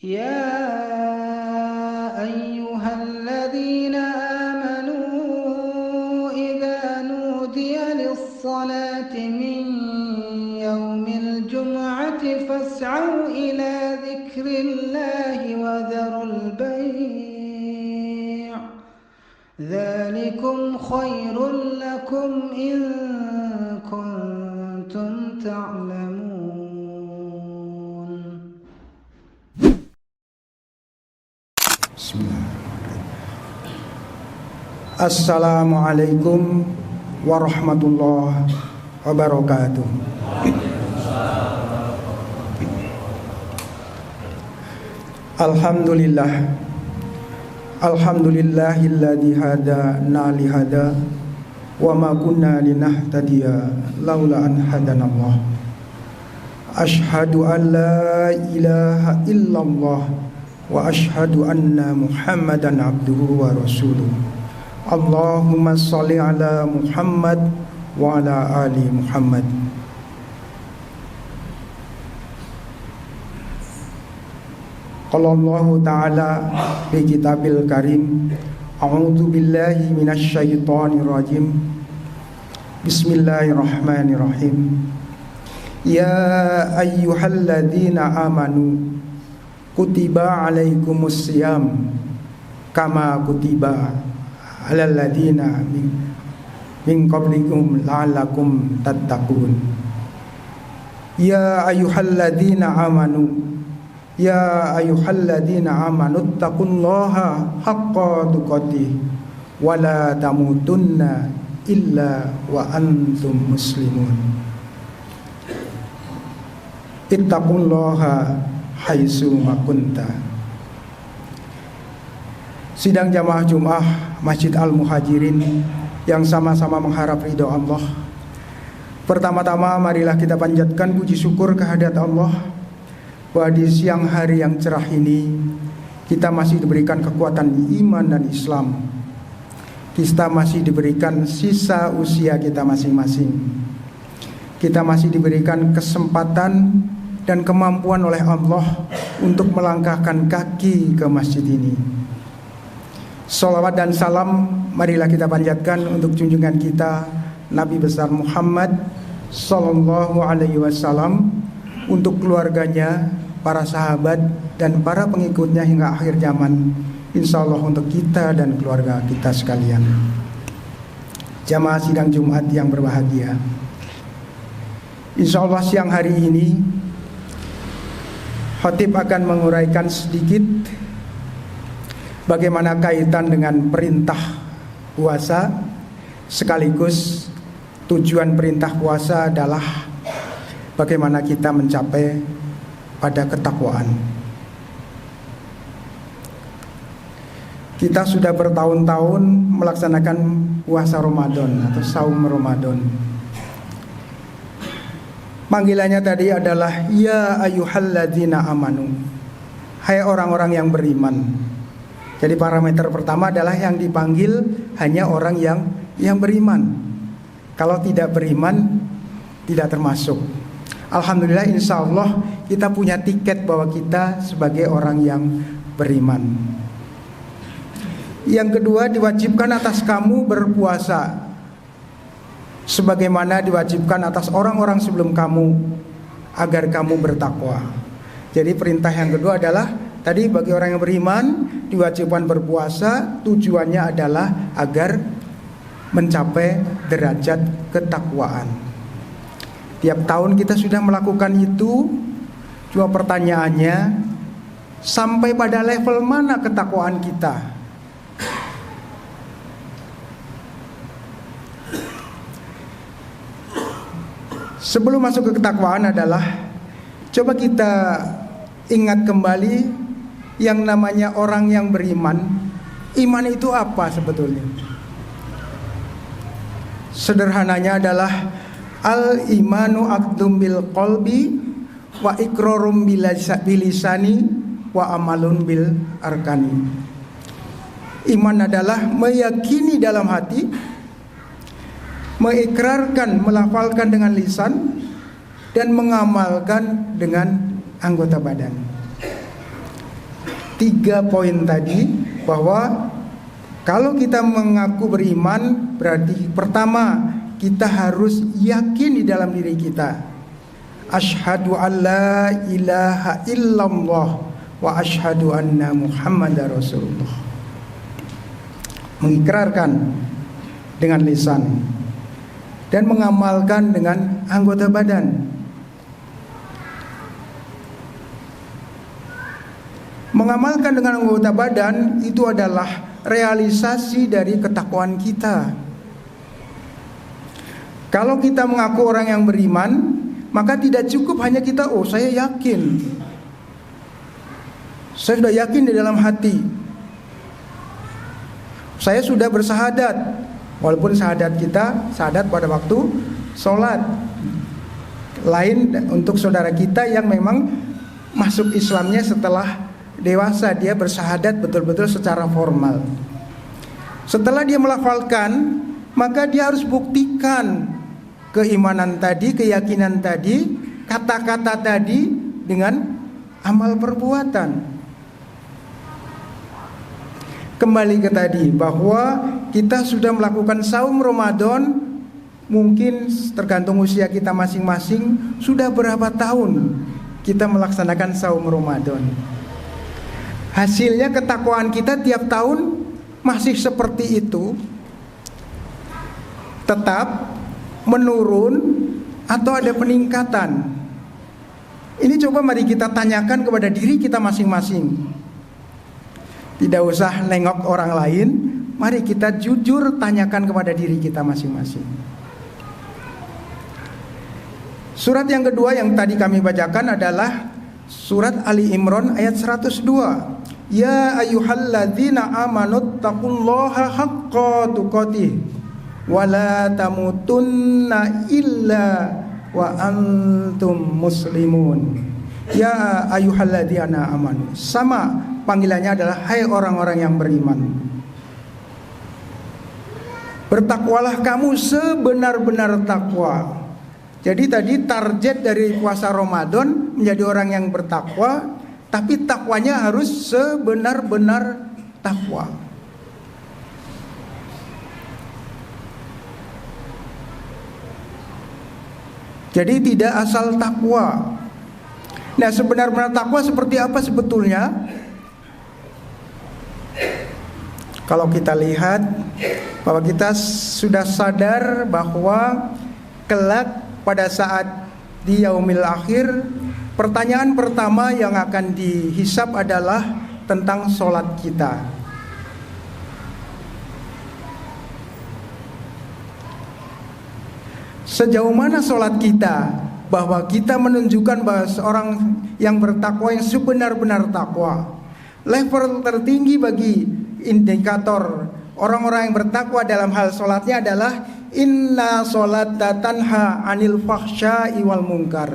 يا أيها الذين آمنوا إذا نودي للصلاة من يوم الجمعة فاسعوا إلى ذكر الله وذروا البيع ذلكم خير لكم إن كنتم تعلمون. Assalamualaikum warahmatullahi wabarakatuh. Alhamdulillah, alhamdulillahilladzi hadana li hada wa ma kunna linahtadiya laula an hadanallah. Asyhadu an la ilaha illallah wa asyhadu anna Muhammadan abduhu wa rasuluh. Allahumma sholli ala Muhammad wa ala ali Muhammad. Qala Allah Ta'ala fi kitabil karim, a'udzu billahi minasy syaithanir rajim. Bismillahirrahmanirrahim. Ya ayyuhalladzina amanu kutiba alaikumus syiyam kama kutiba alal ladina min qablikum la'allakum tattaqun. Ya ayyuhalladzina amanu, ya ayyuhalladzina amanu taqullaha haqqa tuqatih wa la tamutunna illa wa antum muslimun. Ittaqullaha haitsu ma kunta. Sidang jamaah Jumat Masjid Al-Muhajirin yang sama-sama mengharap ridho Allah. Pertama-tama marilah kita panjatkan puji syukur kehadirat Allah bahwa di siang hari yang cerah ini kita masih diberikan kekuatan iman dan Islam. Kita masih diberikan sisa usia kita masing-masing. Kita masih diberikan kesempatan dan kemampuan oleh Allah untuk melangkahkan kaki ke masjid ini. Salawat dan salam marilah kita panjatkan untuk junjungan kita Nabi besar Muhammad sallallahu alaihi wasallam, untuk keluarganya, para sahabat dan para pengikutnya hingga akhir zaman. Insyaallah untuk kita dan keluarga kita sekalian. Jamaah sidang Jumat yang berbahagia, insyaallah siang hari ini khatib akan menguraikan sedikit bagaimana kaitan dengan perintah puasa, sekaligus tujuan perintah puasa adalah bagaimana kita mencapai pada ketakwaan. Kita sudah bertahun-tahun melaksanakan puasa Ramadan atau saum Ramadan. Panggilannya tadi adalah ya ayyuhalladzina amanu, hai orang-orang yang beriman. Jadi parameter pertama adalah yang dipanggil hanya orang yang beriman. Kalau tidak beriman tidak termasuk. Alhamdulillah, insya Allah kita punya tiket bahwa kita sebagai orang yang beriman. Yang kedua, diwajibkan atas kamu berpuasa sebagaimana diwajibkan atas orang-orang sebelum kamu agar kamu bertakwa. Jadi perintah yang kedua adalah tadi bagi orang yang beriman diwajibkan berpuasa, tujuannya adalah agar mencapai derajat ketakwaan. Tiap tahun kita sudah melakukan itu. Cuma pertanyaannya, sampai pada level mana ketakwaan kita? Sebelum masuk ke ketakwaan adalah coba kita ingat kembali yang namanya orang yang beriman. Iman itu apa sebetulnya? Sederhananya adalah al-imanu aqdum bil qalbi wa iqrarum bilisani wa amalun bil arkani. Iman adalah meyakini dalam hati, mengikrarkan, melafalkan dengan lisan, dan mengamalkan dengan anggota badan. 3 poin tadi, bahwa kalau kita mengaku beriman berarti pertama kita harus yakin di dalam diri kita. Asyhadu alla ilaha illallah wa asyhadu anna Muhammadar Rasulullah. Mengikrarkan dengan lisan dan mengamalkan dengan anggota badan. Mengamalkan dengan anggota badan itu adalah realisasi dari ketakwaan kita. Kalau kita mengaku orang yang beriman, maka tidak cukup hanya kita, oh saya yakin, saya sudah yakin di dalam hati, saya sudah bersahadat. Walaupun sahadat kita, sahadat pada waktu sholat. Lain untuk saudara kita yang memang masuk Islamnya setelah dewasa, dia bersahadat betul-betul secara formal. Setelah dia melafalkan, maka dia harus buktikan keimanan tadi, keyakinan tadi, kata-kata tadi dengan amal perbuatan. Kembali ke tadi, bahwa kita sudah melakukan saum Ramadan, mungkin tergantung usia kita masing-masing, sudah berapa tahun kita melaksanakan saum Ramadan. Hasilnya ketakwaan kita tiap tahun masih seperti itu, tetap menurun atau ada peningkatan. Ini coba mari kita tanyakan kepada diri kita masing-masing. Tidak usah nengok orang lain, mari kita jujur tanyakan kepada diri kita masing-masing. Surat yang kedua yang tadi kami bacakan adalah surat Ali Imran ayat 102. Ya ayyuhalladzina amanu taqullaha haqqa tuqatih wa la tamutunna illa wa antum muslimun. Ya ayyuhalladzina amanu. Sama panggilannya adalah hai orang-orang yang beriman. Bertakwalah kamu sebenar-benar takwa. Jadi tadi target dari puasa Ramadan menjadi orang yang bertakwa, tapi takwanya harus sebenar-benar takwa. Jadi tidak asal takwa. Nah, sebenar-benar takwa seperti apa sebetulnya? Kalau kita lihat bahwa kita sudah sadar bahwa kelak pada saat di yaumil akhir, pertanyaan pertama yang akan dihisab adalah tentang sholat kita. Sejauh mana sholat kita, bahwa kita menunjukkan bahwa seorang yang bertakwa, yang sebenar-benar takwa. Level tertinggi bagi indikator orang-orang yang bertakwa dalam hal sholatnya adalah inna sholata tanha anil fahsya'i wal munkar.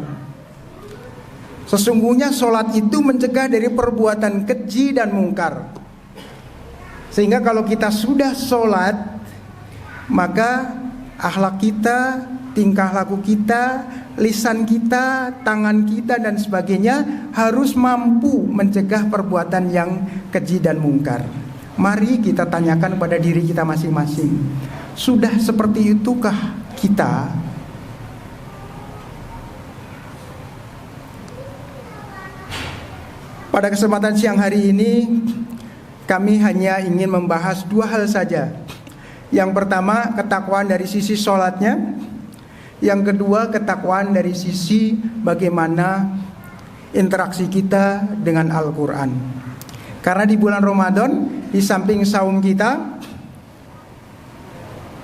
Sesungguhnya sholat itu mencegah dari perbuatan keji dan mungkar. Sehingga kalau kita sudah sholat, maka akhlak kita, tingkah laku kita, lisan kita, tangan kita dan sebagainya harus mampu mencegah perbuatan yang keji dan mungkar. Mari kita tanyakan pada diri kita masing-masing, sudah seperti itukah kita? Pada kesempatan siang hari ini, kami hanya ingin membahas 2 hal saja. Yang pertama, ketakwaan dari sisi sholatnya. Yang kedua, ketakwaan dari sisi bagaimana interaksi kita dengan Al-Quran. Karena di bulan Ramadan, di samping saum kita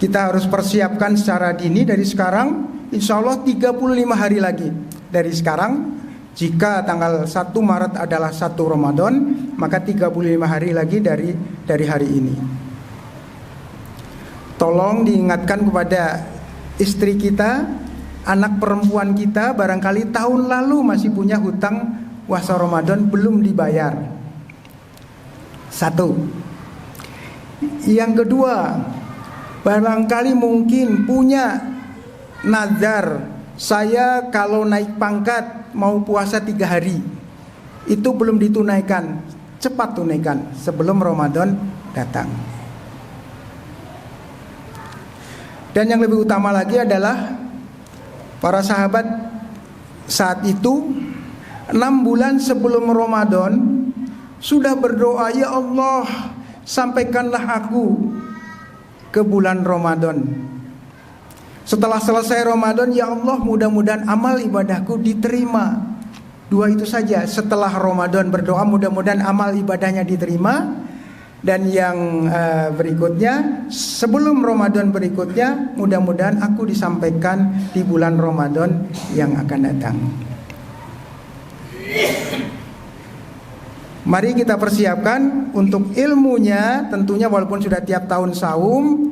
harus persiapkan secara dini dari sekarang. Insya Allah 35 hari lagi dari sekarang. Jika tanggal 1 Maret adalah 1 Ramadan, maka 35 hari lagi dari hari ini. Tolong diingatkan kepada istri kita, anak perempuan kita, barangkali tahun lalu masih punya hutang puasa Ramadan belum dibayar. 1. Yang kedua, barangkali mungkin punya nazar, saya kalau naik pangkat mau puasa 3 hari, itu belum ditunaikan. cepat tunaikan sebelum Ramadan datang. Dan yang lebih utama lagi adalah para sahabat saat itu 6 bulan sebelum Ramadan sudah berdoa, ya Allah, sampaikanlah aku ke bulan Ramadan. Setelah selesai Ramadan, ya Allah, mudah-mudahan amal ibadahku diterima. 2 itu saja. Setelah Ramadan berdoa, mudah-mudahan amal ibadahnya diterima. Dan yang berikutnya, sebelum Ramadan berikutnya, mudah-mudahan aku disampaikan di bulan Ramadan yang akan datang. Mari kita persiapkan untuk ilmunya. Tentunya walaupun sudah tiap tahun saum,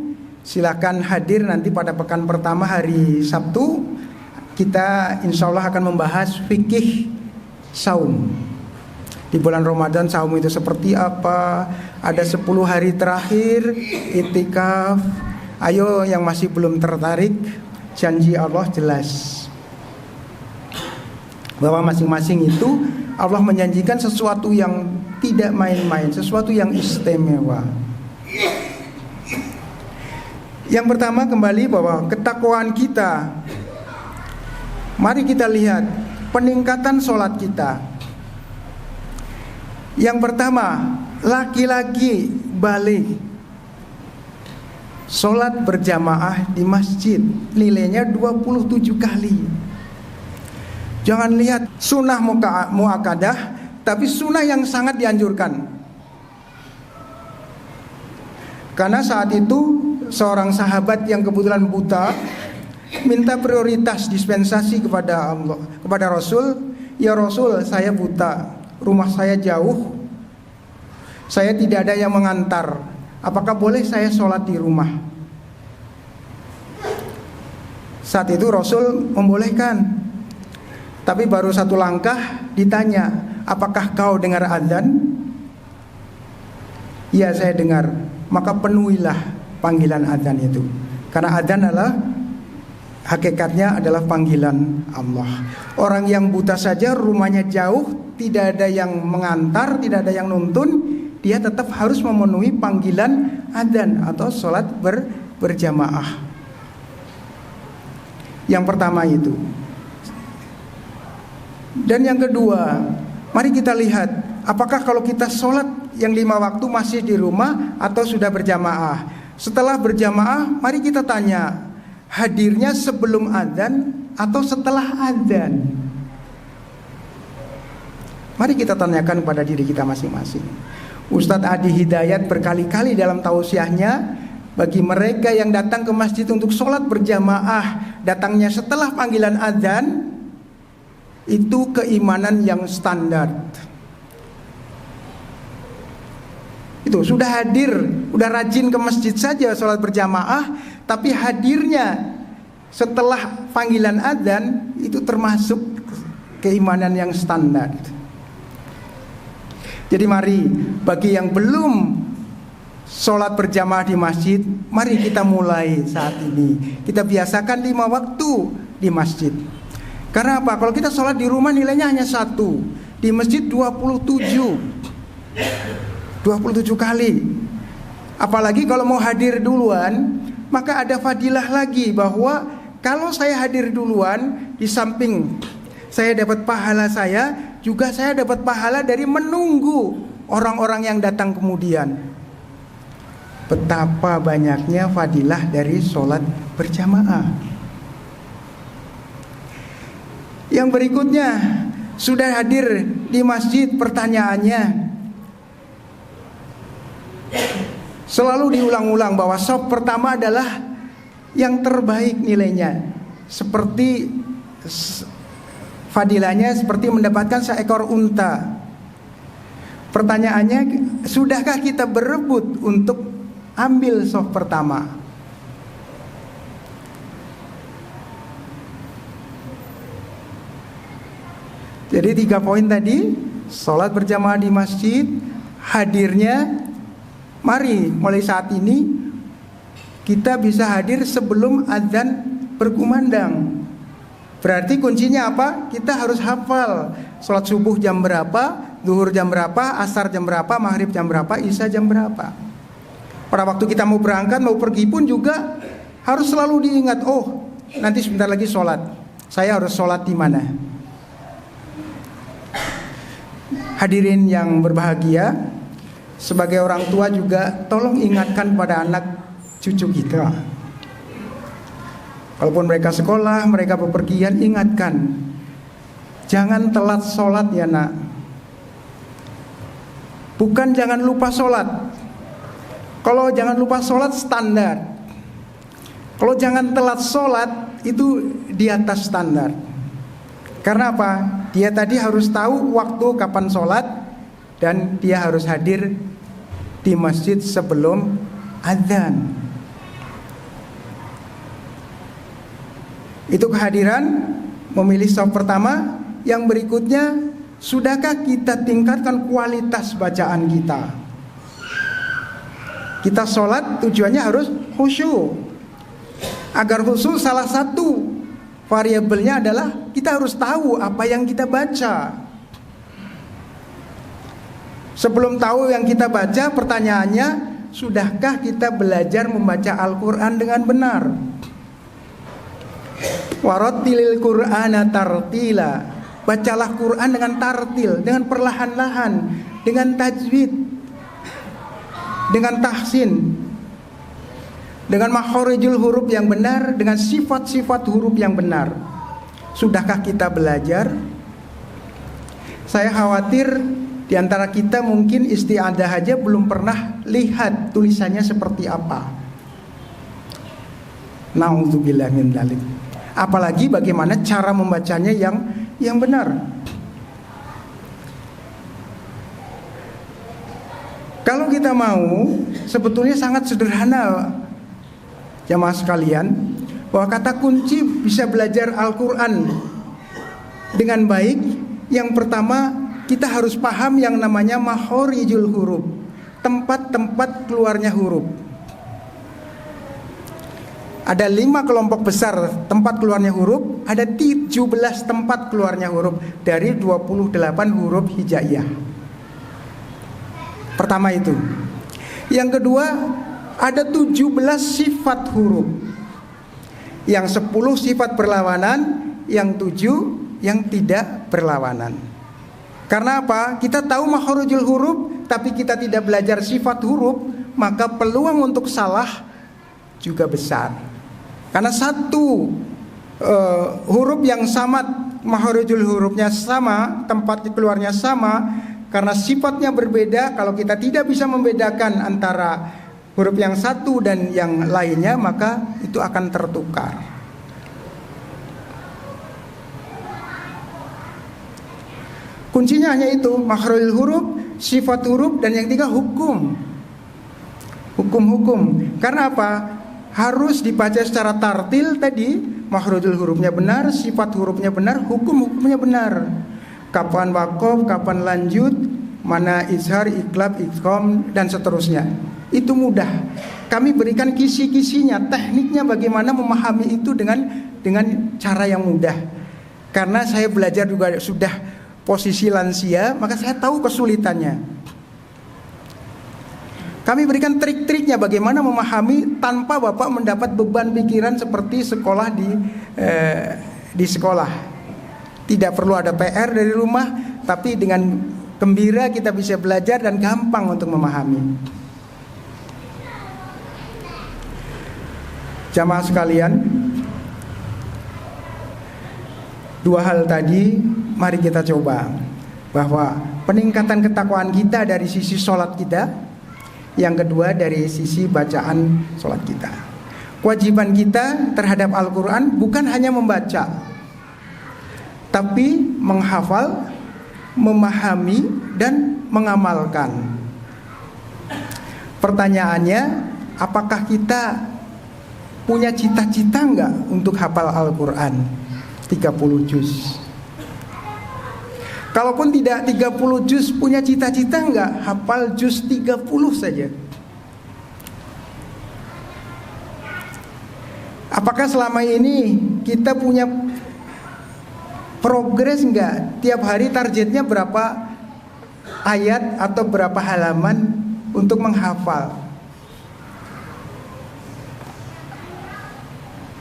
silakan hadir nanti pada pekan pertama hari Sabtu. Kita insya Allah akan membahas fikih saum. Di bulan Ramadan saum itu seperti apa? Ada 10 hari terakhir itikaf. Ayo yang masih belum tertarik, janji Allah jelas bahwa masing-masing itu Allah menjanjikan sesuatu yang tidak main-main, sesuatu yang istimewa. Yang pertama kembali bahwa ketakwaan kita. Mari kita lihat peningkatan sholat kita. Yang pertama, laki-laki balik sholat berjamaah di masjid, nilainya 27 kali. Jangan lihat sunnah muakkadah, tapi sunnah yang sangat dianjurkan. Karena saat itu seorang sahabat yang kebetulan buta minta prioritas dispensasi kepada Allah, kepada Rasul. Ya Rasul, saya buta, rumah saya jauh, saya tidak ada yang mengantar. Apakah boleh saya sholat di rumah? Saat itu Rasul membolehkan. Tapi baru 1 langkah ditanya, apakah kau dengar azan? Ya, saya dengar. Maka penuhilah panggilan azan itu. Karena azan adalah hakikatnya adalah panggilan Allah. Orang yang buta saja, rumahnya jauh, tidak ada yang mengantar, tidak ada yang nuntun, dia tetap harus memenuhi panggilan azan atau sholat berjamaah. Yang pertama itu. Dan yang kedua, mari kita lihat apakah kalau kita sholat yang 5 waktu masih di rumah atau sudah berjamaah. Setelah berjamaah, mari kita tanya, hadirnya sebelum adzan atau setelah adzan? Mari kita tanyakan kepada diri kita masing-masing. Ustadz Adi Hidayat berkali-kali dalam tausiahnya, bagi mereka yang datang ke masjid untuk sholat berjamaah, datangnya setelah panggilan adzan, itu keimanan yang standar. Itu sudah hadir, udah rajin ke masjid saja sholat berjamaah, tapi hadirnya setelah panggilan adzan itu termasuk keimanan yang standar. Jadi mari bagi yang belum sholat berjamaah di masjid, mari kita mulai saat ini. Kita biasakan 5 waktu di masjid. Karena apa? Kalau kita sholat di rumah nilainya hanya 1, di masjid 27 kali. Apalagi kalau mau hadir duluan, maka ada fadilah lagi bahwa kalau saya hadir duluan, di samping saya dapat pahala saya, juga saya dapat pahala dari menunggu orang-orang yang datang kemudian. Betapa banyaknya fadilah dari sholat berjamaah. Yang berikutnya, sudah hadir di masjid, pertanyaannya selalu diulang-ulang bahwa shaf pertama adalah yang terbaik nilainya. Seperti fadilahnya seperti mendapatkan seekor unta. Pertanyaannya, sudahkah kita berebut untuk ambil shaf pertama? Jadi 3 poin tadi, sholat berjamaah di masjid, hadirnya, mari mulai saat ini kita bisa hadir sebelum adzan berkumandang. Berarti kuncinya apa? Kita harus hafal sholat subuh jam berapa, Zuhur jam berapa, asar jam berapa, maghrib jam berapa, isya jam berapa. Pada waktu kita mau berangkat, mau pergi pun juga harus selalu diingat, oh nanti sebentar lagi sholat, saya harus sholat di mana. Hadirin yang berbahagia, sebagai orang tua juga tolong ingatkan pada anak cucu kita. Kalaupun mereka sekolah, mereka bepergian, ingatkan, jangan telat sholat ya nak. Bukan jangan lupa sholat. Kalau jangan lupa sholat standar. Kalau jangan telat sholat itu di atas standar. Karena apa? Dia tadi harus tahu waktu kapan sholat, dan dia harus hadir di masjid sebelum adzan. Itu kehadiran, memilih shaf pertama. Yang berikutnya, sudahkah kita tingkatkan kualitas bacaan kita? Kita sholat tujuannya harus khusyuk. Agar khusyuk, salah satu variabelnya adalah kita harus tahu apa yang kita baca. Sebelum tahu yang kita baca, pertanyaannya, sudahkah kita belajar membaca Al-Quran dengan benar? Warattilil Qur'ana tartila. Bacalah Quran dengan tartil, dengan perlahan-lahan, dengan tajwid, dengan tahsin, dengan makhorijul huruf yang benar, dengan sifat-sifat huruf yang benar. Sudahkah kita belajar? Saya khawatir di antara kita mungkin isti'adah aja belum pernah lihat tulisannya seperti apa. Na'udzubillah min dzalik. Apalagi bagaimana cara membacanya yang benar. Kalau kita mau, sebetulnya sangat sederhana jamaah sekalian, bahwa kata kunci bisa belajar Al-Quran dengan baik. Yang pertama, kita harus paham yang namanya makhorijul huruf, tempat-tempat keluarnya huruf. Ada 5 kelompok besar tempat keluarnya huruf, ada 17 tempat keluarnya huruf dari 28 huruf hijaiyah. Pertama itu. Yang kedua, ada 17 sifat huruf. Yang 10 sifat berlawanan, yang 7 yang tidak berlawanan. Karena apa? Kita tahu makhorijul huruf, tapi kita tidak belajar sifat huruf, maka peluang untuk salah juga besar. Karena satu huruf yang sama, makhorijul hurufnya sama, tempat keluarnya sama, karena sifatnya berbeda. Kalau kita tidak bisa membedakan antara huruf yang satu dan yang lainnya, maka itu akan tertukar. Kuncinya hanya itu, makhorijul huruf, sifat huruf, dan yang ketiga hukum. Hukum-hukum. Karena apa? Harus dibaca secara tartil tadi, makhorijul hurufnya benar, sifat hurufnya benar, hukum-hukumnya benar. Kapan waqaf, kapan lanjut, mana izhar, iqlab, idgham, dan seterusnya. Itu mudah. Kami berikan kisi-kisinya, tekniknya bagaimana memahami itu dengan cara yang mudah. Karena saya belajar juga sudah posisi lansia, maka saya tahu kesulitannya. Kami berikan trik-triknya bagaimana memahami tanpa Bapak mendapat beban pikiran seperti sekolah di sekolah. Tidak perlu ada PR dari rumah, tapi dengan gembira kita bisa belajar dan gampang untuk memahami. Jamaah sekalian, 2 hal tadi mari kita coba. Bahwa peningkatan ketakwaan kita dari sisi sholat kita, yang kedua dari sisi bacaan sholat kita. Kewajiban kita terhadap Al-Quran bukan hanya membaca, tapi menghafal, memahami, dan mengamalkan. Pertanyaannya, apakah kita punya cita-cita enggak untuk hafal Al-Quran 30 juz? Kalaupun tidak 30 juz, punya cita-cita enggak hafal juz 30 saja? Apakah selama ini kita punya progres enggak? Tiap hari targetnya berapa ayat atau berapa halaman untuk menghafal.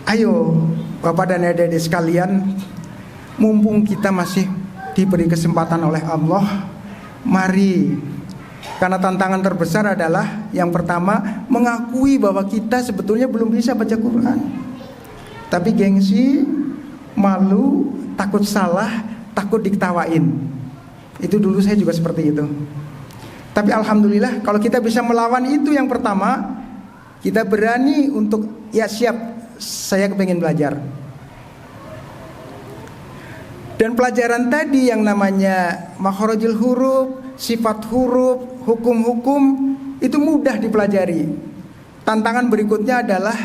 Ayo Bapak dan adik-adik sekalian, mumpung kita masih diberi kesempatan oleh Allah, mari. Karena tantangan terbesar adalah yang pertama, mengakui bahwa kita sebetulnya belum bisa baca Quran. Tapi gengsi, malu, takut salah, takut diketawain. Itu dulu saya juga seperti itu. Tapi alhamdulillah kalau kita bisa melawan itu yang pertama, kita berani untuk ya siap, saya kepengen belajar. Dan pelajaran tadi yang namanya makharijul huruf, sifat huruf, hukum-hukum itu mudah dipelajari. Tantangan berikutnya adalah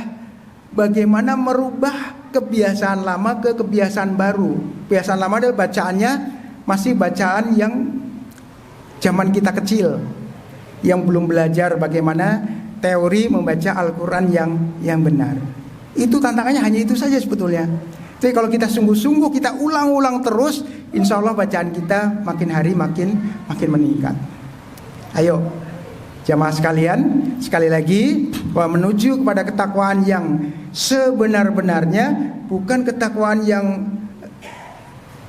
bagaimana merubah kebiasaan lama ke kebiasaan baru. Kebiasaan lama adalah bacaannya masih bacaan yang zaman kita kecil, yang belum belajar bagaimana teori membaca Al-Quran yang benar. Itu tantangannya hanya itu saja sebetulnya. Tapi kalau kita sungguh-sungguh, kita ulang-ulang terus, insya Allah bacaan kita makin hari makin meningkat. Ayo jamaah sekalian, sekali lagi, bahwa menuju kepada ketakwaan yang sebenar-benarnya, bukan ketakwaan yang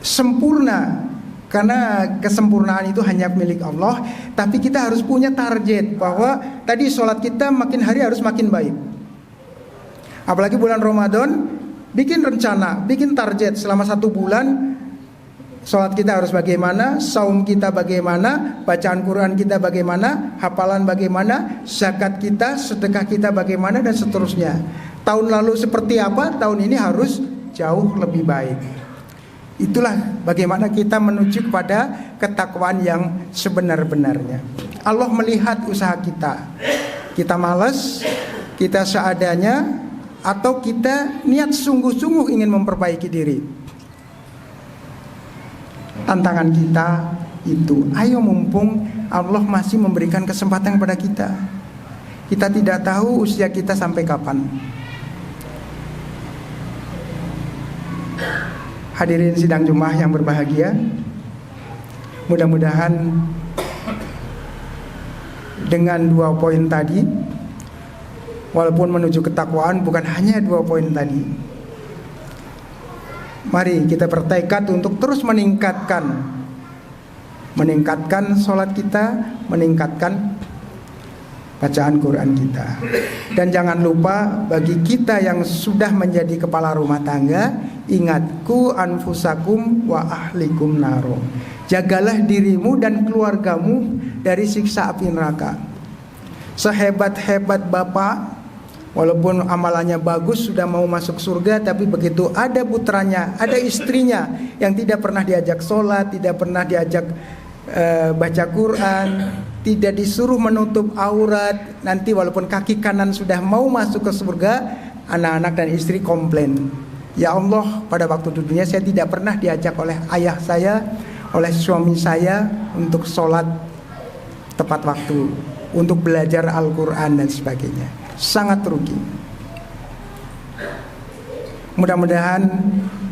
sempurna, karena kesempurnaan itu hanya milik Allah. Tapi kita harus punya target bahwa tadi sholat kita makin hari harus makin baik. Apalagi bulan Ramadan, bikin rencana, bikin target selama 1 bulan. Sholat kita harus bagaimana, saum kita bagaimana, bacaan Quran kita bagaimana, hafalan bagaimana, zakat kita, sedekah kita bagaimana, dan seterusnya. Tahun lalu seperti apa, tahun ini harus jauh lebih baik. Itulah bagaimana kita menuju kepada ketakwaan yang sebenar-benarnya. Allah melihat usaha kita. Kita malas, kita seadanya, atau kita niat sungguh-sungguh ingin memperbaiki diri. Tantangan kita itu, ayo mumpung Allah masih memberikan kesempatan kepada kita. Kita tidak tahu usia kita sampai kapan. Hadirin sidang Jumat yang berbahagia, mudah-mudahan dengan 2 poin tadi, walaupun menuju ketakwaan bukan hanya 2 poin tadi, mari kita bertekad untuk terus meningkatkan sholat kita, meningkatkan bacaan Quran kita. Dan jangan lupa bagi kita yang sudah menjadi kepala rumah tangga, ingat, ku anfusakum wa ahlikum naro. Jagalah dirimu dan keluargamu dari siksa api neraka. Sehebat-hebat bapak, walaupun amalannya bagus, sudah mau masuk surga, tapi begitu ada putranya, ada istrinya yang tidak pernah diajak sholat, tidak pernah diajak baca Quran, tidak disuruh menutup aurat, nanti walaupun kaki kanan sudah mau masuk ke surga, anak-anak dan istri komplain, ya Allah, pada waktu di dunia saya tidak pernah diajak oleh ayah saya, oleh suami saya untuk sholat tepat waktu, untuk belajar Al-Quran dan sebagainya. Sangat rugi. Mudah-mudahan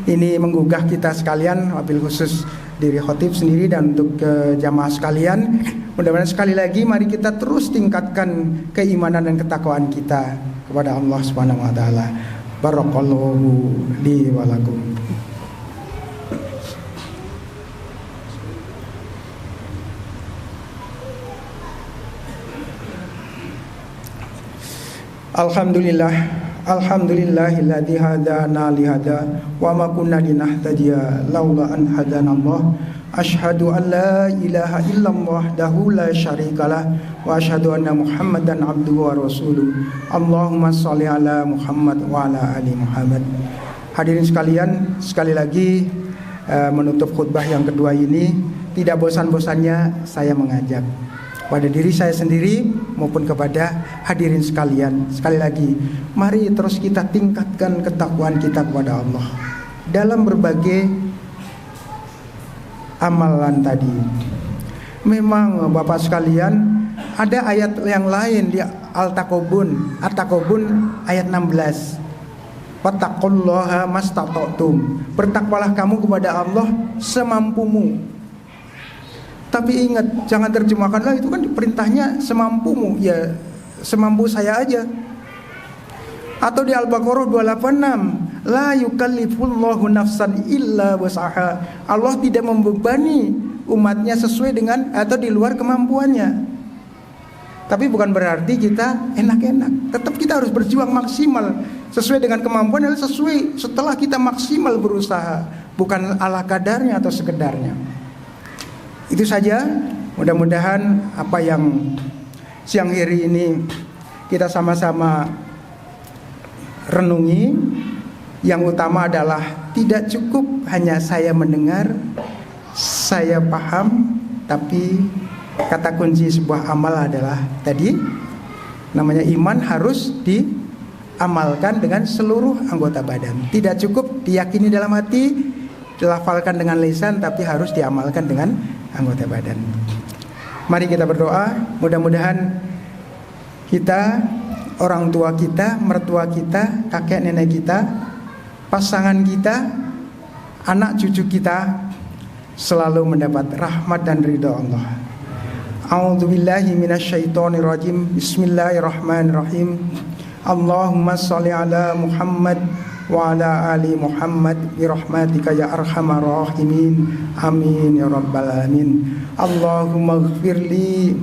ini menggugah kita sekalian, wabil khusus diri khotib sendiri dan untuk jamaah sekalian. Mudah-mudahan sekali lagi mari kita terus tingkatkan keimanan dan ketakwaan kita kepada Allah Subhanahu wa taala. Barakallahu li wa lakum. Alhamdulillahilladzi hadana li hada wa ma kunna linahtadiya laula an hadanallah. Asyhadu an la ilaha illallah wahdahu la syarikalah wa asyhadu anna Muhammadan abduhu wa rasuluh. Allahumma shalli ala Muhammad wa ala ali Muhammad. Hadirin sekalian, sekali lagi menutup khutbah yang kedua ini, tidak bosan-bosannya saya mengajak pada diri saya sendiri maupun kepada hadirin sekalian. Sekali lagi, mari terus kita tingkatkan ketakwaan kita kepada Allah dalam berbagai amalan tadi. Memang Bapak sekalian, ada ayat yang lain di At-Taqabun ayat 16. Wattaqullaha mastata'tum. Bertakwalah kamu kepada Allah semampumu. Tapi ingat, jangan terjemahkanlah itu kan perintahnya semampumu. Ya, semampu saya aja. Atau di Al-Baqarah 286, la yukallifullahu nafsan illa wus'aha. Allah tidak membebani umatnya sesuai dengan atau di luar kemampuannya. Tapi bukan berarti kita enak-enak. Tetap kita harus berjuang maksimal sesuai dengan kemampuan, adalah sesuai setelah kita maksimal berusaha, bukan ala kadarnya atau sekedarnya. Itu saja, mudah-mudahan apa yang siang hari ini kita sama-sama renungi. Yang utama adalah tidak cukup hanya saya mendengar, saya paham, tapi kata kunci sebuah amal adalah tadi namanya iman harus diamalkan dengan seluruh anggota badan. Tidak cukup diyakini dalam hati, dilafalkan dengan lisan, tapi harus diamalkan dengan anggota badan. Mari kita berdoa, mudah-mudahan kita, orang tua kita, mertua kita, kakek nenek kita, pasangan kita, anak cucu kita selalu mendapat rahmat dan ridha Allah. A'udzubillahi minasyaitonirrajim. Bismillahirrahmanirrahim. Allahumma sholli ala Muhammad wa ala ali Muhammad birahmatika ya arhamar rahimin. Amin ya rabbal alamin. Allahumma ighfirli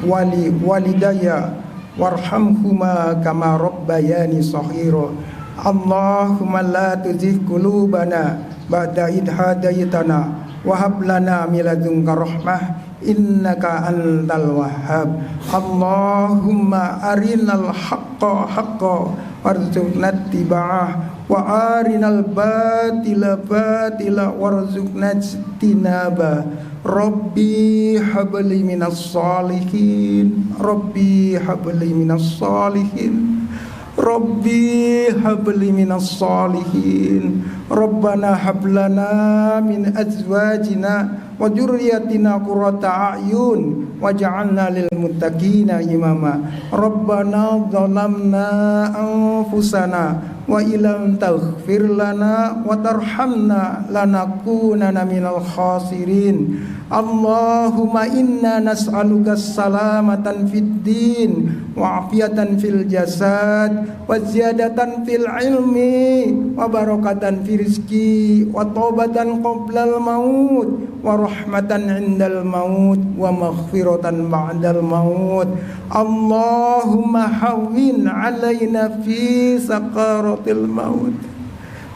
wa li walidayya warhamhuma kama rabbayani shaghira. Allahumma la tuzigh qulubana ba'da idh hadaytana wa hab lana min ladunka rahmah innaka antal wahhab. Allahumma arinal haqqa haqqan warzuqna ittiba'ah wa arinal batila batila warzuqna ijtinaba. Rabbi habli minas salihin, Rabbi habli minas salihin, Rabbi habli minas salihin. Rabbana hablana min azwajina wa dzurriyyatina qurrata a'yun waj'alna lil muttaqina imama. Rabbana zalamna anfusana wa illam taghfir lana wa tarhamna lanakunanna minal khasirin. Allahumma inna nas'aluka salamatan fid din wa afiyatan fil jasad wa ziyadatan fil ilmi wa barakatan fil rizki wa taubatan qoblal maut wa rahmatan indal maut wa maghfiratan ba'dal maut. Allahumma hawwin alaina fi sakaratil maut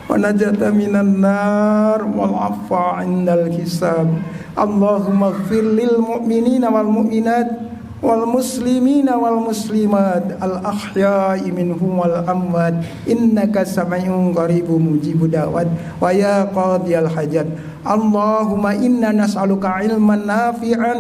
wa najata minan nar wal afwa indal hisab. Allahumma ighfir lil mu'minina wal mu'minat wal muslimina wal muslimat al ahya'i minhum wal amwat innaka sami'un qaribun mujibud da'wat wa ya qadiyal hajat. Allahumma inna nas'aluka ilman nafi'an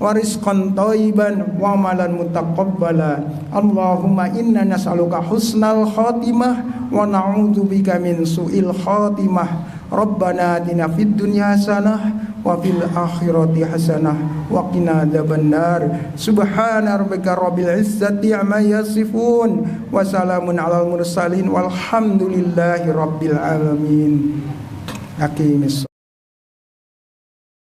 wa rizqan thayyiban wa amalan mutaqabbala. Allahumma inna nas'aluka husnal khatimah wa na'udzubika min su'il khatimah. Rabbana atina fid dunya hasanah wa fil akhirati hasanah wa qina adzabannar. Subhana rabbika rabbil izzati amma yasifun wa salamun alal mursalin walhamdulillahi rabbil alamin. Aqimis